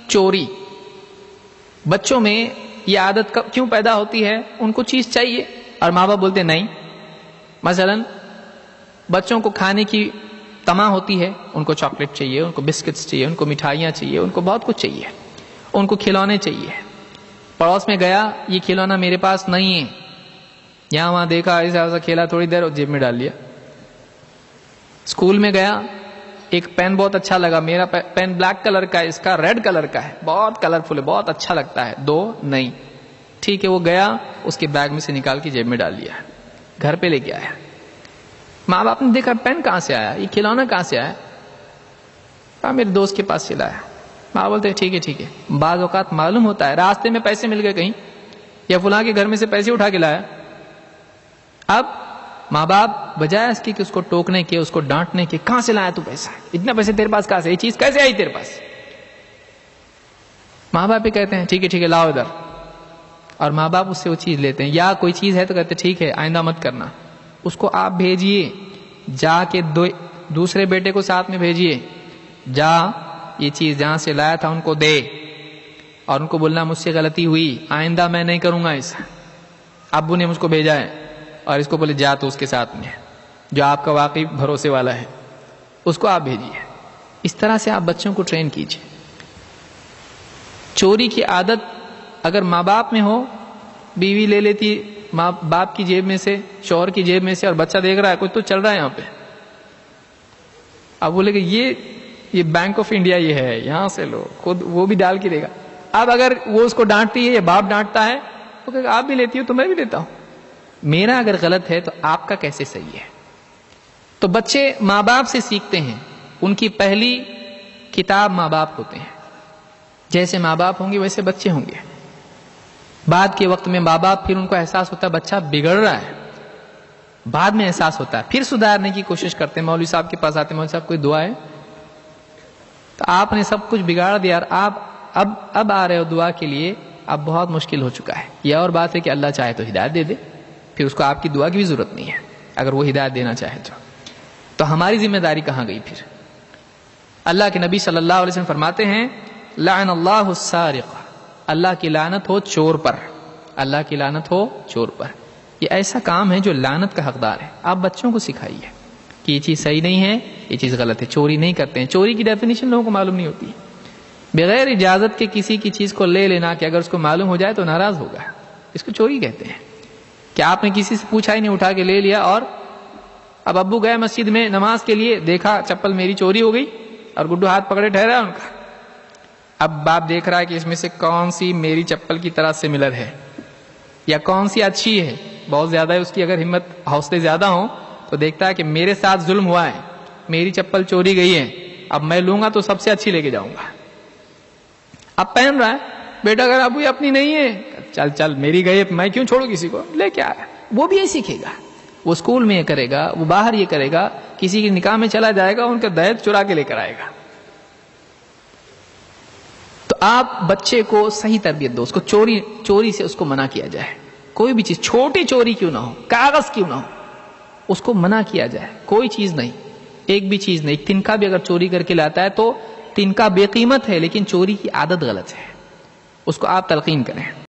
چوری. بچوں میں یہ عادت کیوں پیدا ہوتی ہے؟ ان کو چیز چاہیے اور ماں باپ بولتے نہیں. مثلا بچوں کو کھانے کی تما ہوتی ہے، ان کو چاکلیٹ چاہیے، ان کو بسکٹس چاہیے، ان کو مٹھائیاں چاہیے، ان کو بہت کچھ چاہیے، ان کو کھلونے چاہیے. پڑوس میں گیا، یہ کھلونا میرے پاس نہیں ہے، یہاں وہاں دیکھا، ایسا ایسا کھیلا، تھوڑی دیر اور جیب میں ڈال لیا. اسکول میں گیا، ایک پین بہت اچھا لگا، میرا پین بلیک کلر کا ہے، اس کا ریڈ کلر کا ہے، بہت کلرفل ہے، بہت اچھا لگتا ہے، دو نہیں. ٹھیک ہے، وہ گیا، اس کے بیگ میں سے نکال کے جیب میں ڈال لیا، گھر پہ لے کے آیا. ماں باپ نے دیکھا پین کہاں سے آیا، یہ کھلونا کہاں سے آیا؟ کہا میرے دوست کے پاس سے لایا. ماں بولتے ہیں ٹھیک ہے ٹھیک ہے. بعض اوقات معلوم ہوتا ہے راستے میں پیسے مل گئے کہیں، یا فلاں کے گھر میں سے پیسے اٹھا کے لایا. اب ماں باپ بجائے اس کی کہ اس کو ٹوکنے کے، اس کو ڈانٹنے کے، کہاں سے لایا تو پیسہ، اتنا پیسے تیرے پاس کہاں سے، یہ چیز کیسے آئی تیرے پاس؟ ماں باپ بھی کہتے ہیں ٹھیک ہے لاؤ ادھر، اور ماں باپ اس سے وہ چیز لیتے ہیں. یا کوئی چیز ہے تو کہتے ہیں ٹھیک ہے آئندہ مت کرنا. اس کو آپ بھیجیے، جا کے دوسرے بیٹے کو ساتھ میں بھیجیے، جا یہ چیز جہاں سے لایا تھا ان کو دے، اور ان کو بولنا مجھ سے غلطی ہوئی، آئندہ میں نہیں کروں گا ایسا، ابو نے مجھ کو بھیجا ہے. اور اس کو بولے جا تو اس کے ساتھ میں جو آپ کا واقعی بھروسے والا ہے اس کو آپ بھیجیے. اس طرح سے آپ بچوں کو ٹرین کیجیے. چوری کی عادت اگر ماں باپ میں ہو، بیوی لے لیتی ماں باپ کی جیب میں سے، شوہر کی جیب میں سے، اور بچہ دیکھ رہا ہے کوئی تو چل رہا ہے یہاں پہ، اب بولے کہ یہ بینک آف انڈیا یہ ہے، یہاں سے لو، خود وہ بھی ڈال کے دے گا. اب اگر وہ اس کو ڈانٹتی ہے یا باپ ڈانٹتا ہے تو کہ آپ بھی لیتی ہو تو میں بھی لیتا ہوں، میرا اگر غلط ہے تو آپ کا کیسے صحیح ہے؟ تو بچے ماں باپ سے سیکھتے ہیں، ان کی پہلی کتاب ماں باپ ہوتے ہیں. جیسے ماں باپ ہوں گے ویسے بچے ہوں گے. بعد کے وقت میں ماں باپ پھر ان کو احساس ہوتا ہے بچہ بگڑ رہا ہے، بعد میں احساس ہوتا ہے، پھر سدھارنے کی کوشش کرتے ہیں. مولوی صاحب کے پاس آتے ہیں، مولوی صاحب کوئی دعا ہے؟ تو آپ نے سب کچھ بگاڑ دیا اور آپ اب آ رہے ہو دعا کے لیے، اب بہت مشکل ہو چکا ہے. یہ اور بات ہے کہ اللہ چاہے تو ہدایت دے دے، پھر اس کو آپ کی دعا کی بھی ضرورت نہیں ہے اگر وہ ہدایت دینا چاہے تو ہماری ذمہ داری کہاں گئی پھر؟ اللہ کے نبی صلی اللہ علیہ وسلم فرماتے ہیں لعن اللہ السارق، اللہ کی لعنت ہو چور پر، اللہ کی لعنت ہو چور پر. یہ ایسا کام ہے جو لعنت کا حقدار ہے. آپ بچوں کو سکھائیے کہ یہ چیز صحیح نہیں ہے، یہ چیز غلط ہے. چوری نہیں کرتے ہیں، چوری کی ڈیفینیشن لوگوں کو معلوم نہیں ہوتی. بغیر اجازت کے کسی کی چیز کو لے لینا کہ اگر اس کو معلوم ہو جائے تو ناراض ہوگا، اس کو چوری کہتے ہیں. کہ آپ نے کسی سے پوچھا ہی نہیں، اٹھا کے لے لیا، اور اب ابو گئے مسجد میں نماز کے لیے، دیکھا چپل میری چوری ہو گئی اور گڈو ہاتھ پکڑے ٹھہرا ان کا. اب باپ دیکھ رہا ہے کہ اس میں سے کون سی میری چپل کی طرح سملر ہے یا کون سی اچھی ہے. بہت زیادہ ہے اس کی اگر ہمت حوصلے زیادہ ہوں تو دیکھتا ہے کہ میرے ساتھ ظلم ہوا ہے، میری چپل چوری گئی ہے، اب میں لوں گا تو سب سے اچھی لے کے جاؤں گا. اب پہن رہا ہے، بیٹا اگر ابو یہ اپنی نہیں ہے، چل میری گئی، میں کیوں چھوڑوں کسی کو، لے کے آیا. وہ بھی یہی سیکھے گا، وہ اسکول میں یہ کرے گا، وہ باہر یہ کرے گا، کسی کی نکاح میں چلا جائے گا، ان کا دہیج چرا کے لے کر آئے گا. تو آپ بچے کو صحیح تربیت دو، اس کو چوری سے اس کو منع کیا جائے. کوئی بھی چیز، چھوٹی چوری کیوں نہ ہو، کاغذ کیوں نہ ہو، اس کو منع کیا جائے. کوئی چیز نہیں، ایک بھی چیز نہیں. تنکا بھی اگر چوری کر کے لاتا ہے تو تنکا بے قیمت ہے، لیکن چوری کی عادت غلط ہے، اس کو آپ تلقین کریں.